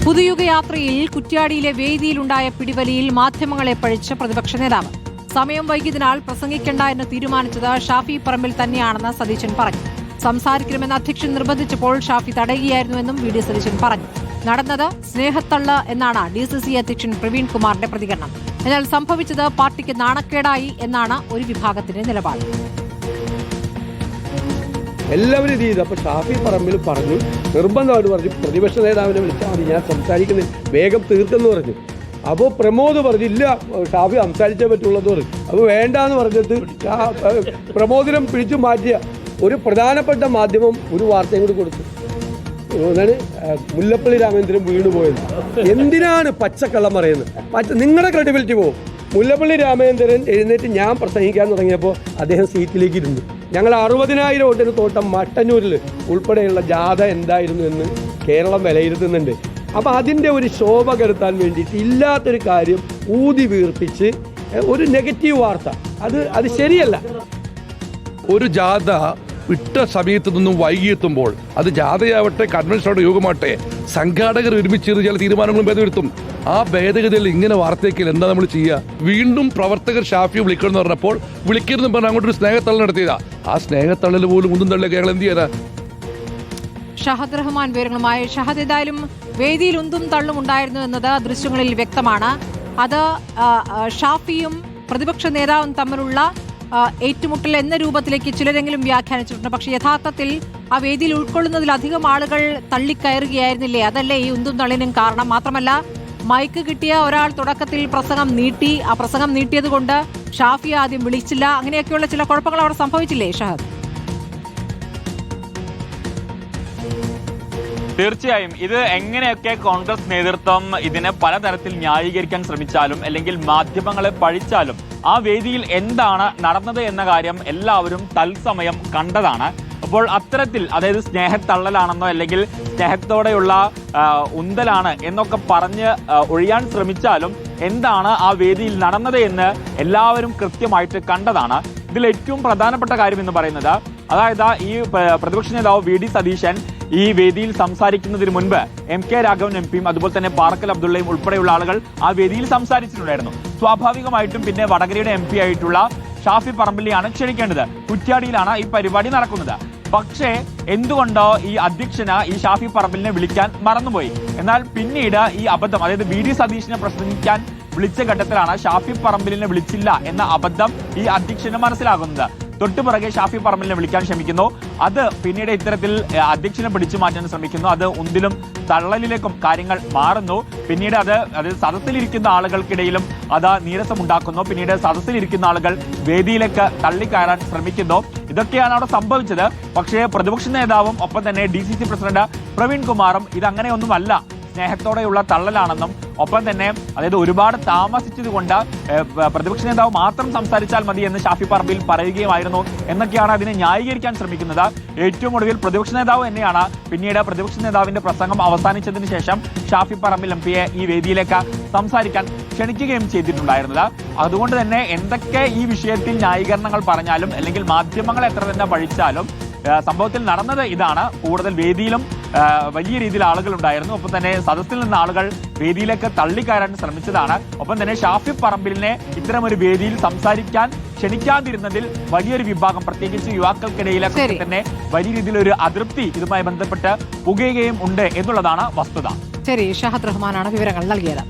പുതുയുഗയാത്രയിൽ കുറ്റ്യാടിയിലെ വേദിയിലുണ്ടായ പിടിവലിയിൽ മാധ്യമങ്ങളെ പഴിച്ച പ്രതിപക്ഷ നേതാവ്. സമയം വൈകിയതിനാൽ പ്രസംഗിക്കേണ്ട എന്ന് തീരുമാനിച്ചത് ഷാഫി പറമ്പിൽ തന്നെയാണെന്ന് സതീശൻ പറഞ്ഞു. സംസാരിക്കണമെന്ന് അധ്യക്ഷൻ നിർബന്ധിച്ചപ്പോൾ ഷാഫി തടയുകയായിരുന്നുവെന്നും വി.ഡി. സതീശൻ പറഞ്ഞു. നടന്നത് സ്നേഹത്തള്ള് എന്നാണ് DCC അധ്യക്ഷൻ പ്രവീൺ കുമാറിന്റെ പ്രതികരണം. എന്നാൽ സംഭവിച്ചത് പാർട്ടിക്ക് നാണക്കേടായി എന്നാണ് ഒരു വിഭാഗത്തിന്റെ നിലപാട്. എല്ലാവരും ഇത് ചെയ്തു. അപ്പോൾ ഷാഫി പറമ്പിൽ പറഞ്ഞു, നിർബന്ധമായിട്ട് പറഞ്ഞു, പ്രതിപക്ഷ നേതാവിനെ വിളിച്ചാൽ മതി, ഞാൻ സംസാരിക്കുന്നത് വേഗം തീർത്തെന്ന് പറഞ്ഞു. അപ്പോൾ പ്രമോദ് പറഞ്ഞു, ഇല്ല ഷാഫി സംസാരിച്ചേ പറ്റുള്ളത് പറഞ്ഞു. അപ്പോൾ വേണ്ടാന്ന് പറഞ്ഞിട്ട് പ്രമോദിനം പിടിച്ചു മാറ്റിയ ഒരു പ്രധാനപ്പെട്ട മാധ്യമം ഒരു വാർത്തയും കൂടി കൊടുത്തു. അതാണ് മുല്ലപ്പള്ളി രാമേന്ദ്രൻ വീണുപോയത്. എന്തിനാണ് പച്ചക്കള്ളം പറയുന്നത്? നിങ്ങളുടെ ക്രെഡിബിലിറ്റി പോകും. മുല്ലപ്പള്ളി രാമേന്ദ്രൻ എഴുന്നേറ്റ് ഞാൻ പ്രസംഗിക്കാൻ തുടങ്ങിയപ്പോൾ അദ്ദേഹം സീറ്റിലേക്ക് ഇരുന്നു. ഞങ്ങൾ 60,000 വോട്ടിന് തോട്ടം മട്ടന്നൂരിൽ ഉൾപ്പെടെയുള്ള ജാഥ എന്തായിരുന്നു എന്ന് കേരളം വിലയിരുത്തുന്നുണ്ട്. അപ്പോൾ അതിൻ്റെ ഒരു ശോഭ കെടുത്താൻ വേണ്ടിയിട്ട് ഇല്ലാത്തൊരു കാര്യം ഊതി വീർപ്പിച്ച് ഒരു നെഗറ്റീവ് വാർത്ത, അത് ശരിയല്ല. ഒരു ജാഥ ഇട്ട സമയത്ത് നിന്നും വൈകിയെത്തുമ്പോൾ അത് ജാഥയാവട്ടെ കൺവെൻഷനോടെ യോഗമാട്ടെ സംഘാടകർ ഒരുമിച്ചിരുന്ന് ചില തീരുമാനങ്ങളും ഭേദഗതിപ്പെടുത്തും. ആ ഭേദഗതിയിൽ ഇങ്ങനെ വാർത്തയ്ക്കിൽ എന്താ നമ്മൾ ചെയ്യുക? വീണ്ടും പ്രവർത്തകർ ഷാഫിയെ വിളിക്കണമെന്ന് പറഞ്ഞപ്പോൾ വിളിക്കരുതെന്ന് പറഞ്ഞാൽ അങ്ങോട്ടൊരു സ്നേഹത്തള്ളൽ നടത്തിയതാ. ആ സ്നേഹത്തള്ളൽ പോലും ഒന്നും തള്ളിയ കേരളം എന്ത് ചെയ്യാനാ? ഷഹദ് റഹ്മാൻ വിവരങ്ങളുമായി. ഷഹദ്, ഏതായാലും വേദിയിൽ ഉന്തും തള്ളും ഉണ്ടായിരുന്നു എന്നത് ദൃശ്യങ്ങളിൽ വ്യക്തമാണ്. അത് ഷാഫിയും പ്രതിപക്ഷ നേതാവും തമ്മിലുള്ള ഏറ്റുമുട്ടൽ എന്ന രൂപത്തിലേക്ക് ചിലരെങ്കിലും വ്യാഖ്യാനിച്ചിട്ടുണ്ട്. പക്ഷേ യഥാർത്ഥത്തിൽ ആ വേദിയിൽ ഉൾക്കൊള്ളുന്നതിലധികം ആളുകൾ തള്ളിക്കയറുകയായിരുന്നില്ലേ? അതല്ലേ ഈ ഉന്തും തള്ളിനും കാരണം? മാത്രമല്ല, മൈക്ക് കിട്ടിയ ഒരാൾ തുടക്കത്തിൽ പ്രസംഗം നീട്ടി. ആ പ്രസംഗം നീട്ടിയത് കൊണ്ട് ഷാഫി ആദ്യം വിളിച്ചില്ല. അങ്ങനെയൊക്കെയുള്ള ചില കുഴപ്പങ്ങൾ അവിടെ സംഭവിച്ചില്ലേ ഷഹദ്? തീർച്ചയായും ഇത് എങ്ങനെയൊക്കെ കോൺഗ്രസ് നേതൃത്വം ഇതിനെ പലതരത്തിൽ ന്യായീകരിക്കാൻ ശ്രമിച്ചാലും അല്ലെങ്കിൽ മാധ്യമങ്ങളെ പഴിച്ചാലും ആ വേദിയിൽ എന്താണ് നടന്നത് എന്ന കാര്യം എല്ലാവരും തത്സമയം കണ്ടതാണ്. അപ്പോൾ അത്തരത്തിൽ, അതായത് സ്നേഹത്തള്ളലാണെന്നോ അല്ലെങ്കിൽ സ്നേഹത്തോടെയുള്ള ഉന്തലാണ് എന്നൊക്കെ പറഞ്ഞ് ഒഴിയാൻ ശ്രമിച്ചാലും എന്താണ് ആ വേദിയിൽ നടന്നത് എന്ന് എല്ലാവരും കൃത്യമായിട്ട് കണ്ടതാണ്. ഇതിൽ ഏറ്റവും പ്രധാനപ്പെട്ട കാര്യം എന്ന് പറയുന്നത്, അതായത് ഈ പ്രതിപക്ഷ നേതാവ് V.D. സതീശൻ ഈ വേദിയിൽ സംസാരിക്കുന്നതിന് മുൻപ് MK രാഘവൻ MPയും അതുപോലെ തന്നെ പാറക്കൽ അബ്ദുള്ളയും ഉൾപ്പെടെയുള്ള ആളുകൾ ആ വേദിയിൽ സംസാരിച്ചിട്ടുണ്ടായിരുന്നു. സ്വാഭാവികമായിട്ടും പിന്നെ വടകരയുടെ MP ആയിട്ടുള്ള ഷാഫി പറമ്പിലിനെയാണ് ക്ഷണിക്കേണ്ടത്. കുറ്റ്യാടിയിലാണ് ഈ പരിപാടി നടക്കുന്നത്. പക്ഷേ എന്തുകൊണ്ടോ ഈ അധ്യക്ഷന് ഈ ഷാഫി പറമ്പിലിനെ വിളിക്കാൻ മറന്നുപോയി. എന്നാൽ പിന്നീട് ഈ അബദ്ധം, അതായത് V.D. സതീശനെ പ്രസംഗിക്കാൻ വിളിച്ച ഘട്ടത്തിലാണ് ഷാഫി പറമ്പിലിനെ വിളിച്ചില്ല എന്ന അബദ്ധം ഈ അധ്യക്ഷന് മനസ്സിലാകുന്നത്. തൊട്ടുപിറകെ ഷാഫി പറമ്പിലിനെ വിളിക്കാൻ ശ്രമിക്കുന്നു. അത് പിന്നീട് ഇത്തരത്തിൽ അധ്യക്ഷനെ പിടിച്ചു മാറ്റാൻ ശ്രമിക്കുന്നു. അത് ഉന്തിലും തള്ളലിലേക്കും കാര്യങ്ങൾ മാറുന്നു. പിന്നീട് അത് സദസ്സിലിരിക്കുന്ന ആളുകൾക്കിടയിലും അത് നീരസമുണ്ടാക്കുന്നു. പിന്നീട് സദസ്സിലിരിക്കുന്ന ആളുകൾ വേദിയിലേക്ക് തള്ളിക്കയറാൻ ശ്രമിക്കുന്നു. ഇതൊക്കെയാണ് അവിടെ സംഭവിച്ചത്. പക്ഷേ പ്രതിപക്ഷ നേതാവും ഒപ്പം തന്നെ DCC പ്രസിഡന്റ് പ്രവീൺ കുമാറും ഇതങ്ങനെയൊന്നുമല്ല, സ്നേഹത്തോടെയുള്ള തള്ളലാണെന്നും ഒപ്പം തന്നെ അതായത് ഒരുപാട് താമസിച്ചതുകൊണ്ട് പ്രതിപക്ഷ നേതാവ് മാത്രം സംസാരിച്ചാൽ മതി എന്ന് ഷാഫി പറമ്പിൽ പറയുകയുമായിരുന്നു എന്നൊക്കെയാണ് അതിനെ ന്യായീകരിക്കാൻ ശ്രമിക്കുന്നത്. ഏറ്റവും ഒടുവിൽ പ്രതിപക്ഷ നേതാവ് തന്നെയാണ് പിന്നീട് പ്രതിപക്ഷ നേതാവിന്റെ പ്രസംഗം അവസാനിച്ചതിന് ശേഷം ഷാഫി പറമ്പിൽ MPയെ ഈ വേദിയിലേക്ക് സംസാരിക്കാൻ ക്ഷണിക്കുകയും ചെയ്തിട്ടുണ്ടായിരുന്നത്. അതുകൊണ്ട് തന്നെ എന്തൊക്കെ ഈ വിഷയത്തിൽ ന്യായീകരണങ്ങൾ പറഞ്ഞാലും അല്ലെങ്കിൽ മാധ്യമങ്ങൾ എത്ര തന്നെ പഴിച്ചാലും സംഭവത്തിൽ നടന്നത് ഇതാണ്. കൂടുതൽ വേദിയിലും വലിയ രീതിയിൽ ആളുകൾ ഉണ്ടായിരുന്നു. ഒപ്പം തന്നെ സദസ്സിൽ നിന്ന് ആളുകൾ വേദിയിലേക്ക് തള്ളിക്കയറാൻ ശ്രമിച്ചതാണ്. ഒപ്പം തന്നെ ഷാഫി പറമ്പിലിനെ ഇത്തരമൊരു വേദിയിൽ സംസാരിക്കാൻ ക്ഷണിക്കാതിരുന്നതിൽ വലിയൊരു വിഭാഗം, പ്രത്യേകിച്ച് യുവാക്കൾക്കിടയിലൊക്കെ തന്നെ വലിയ രീതിയിലൊരു അതൃപ്തി ഇതുമായി ബന്ധപ്പെട്ട് പുകയുകയും ഉണ്ട് എന്നുള്ളതാണ് വസ്തുത. ശരി, ഷഹദ് റഹ്മാനാണ് വിവരങ്ങൾ നൽകിയത്.